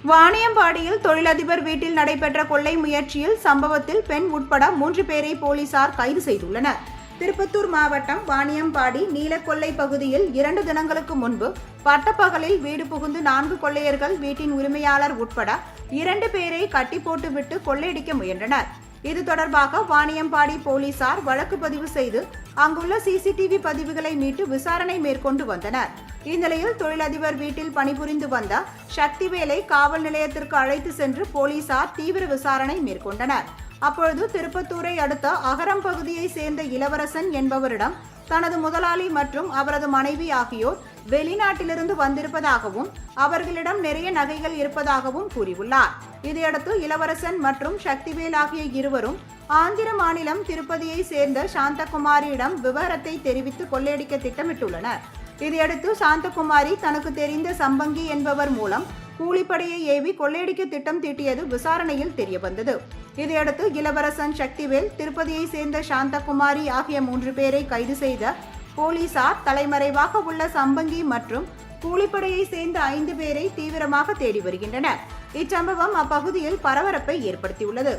வாணியம்பாடியில் தொழிலதிபர் வீட்டில் நடைபெற்ற கொள்ளை முயற்சியில் சம்பவத்தில் பெண் உட்பட 3 பேரை போலீசார் கைது செய்துள்ளனர். திருப்பத்தூர் மாவட்டம் வாணியம்பாடி நீலக்கொள்ளை பகுதியில் 2 தினங்களுக்கு முன்பு பட்டப்பகலில் வீடு புகுந்து 4 கொள்ளையர்கள் வீட்டின் உரிமையாளர் உட்பட 2 பேரை கட்டி போட்டுவிட்டு கொள்ளையடிக்க முயன்றனர். இது தொடர்பாக வாணியம்பாடி போலீசார் வழக்கு பதிவு செய்து அங்குள்ள சிசிடிவி பதிவுகளை மீட்டு விசாரணை மேற்கொண்டு வந்தனர். இந்நிலையில் தொழிலதிபர் வீட்டில் பணிபுரிந்து வந்த சக்திவேலை காவல் நிலையத்திற்கு அழைத்து சென்று போலீசார் தீவிர விசாரணை மேற்கொண்டனர். அப்பொழுது திருப்பத்தூரை அடுத்த அகரம் பகுதியை சேர்ந்த இளவரசன் என்பவரிடம் தனது முதலாளி மற்றும் அவரது மனைவி ஆகியோர் வெளிநாட்டிலிருந்து வந்திருப்பதாகவும் அவர்களிடம் நிறைய நகைகள் இருப்பதாகவும் கூறியுள்ளார். இதையடுத்து இளவரசன் மற்றும் சக்திவேல் ஆகிய இருவரும் ஆந்திர மாநிலம் திருப்பதியை சேர்ந்த சாந்தகுமாரியிடம் விவரத்தை தெரிவித்து கொள்ளையடிக்க திட்டமிட்டுள்ளனர். இதையடுத்து சாந்தகுமாரி தனக்கு தெரிந்த சம்பங்கி என்பவர் மூலம் கூலிப்படையை ஏவி கொள்ளையடிக்க திட்டம் தீட்டியது விசாரணையில் தெரியவந்தது. இதையடுத்து இளவரசன், சக்திவேல், திருப்பதியை சேர்ந்த சாந்தகுமாரி ஆகிய 3 பேரை கைது செய்த போலீசார் தலைமறைவாக உள்ள சம்பங்கி மற்றும் கூலிப்படையை சேர்ந்த 5 பேரை தீவிரமாக தேடி வருகின்றனர். இச்சம்பவம் அப்பகுதியில் பரபரப்பை ஏற்படுத்தியுள்ளது.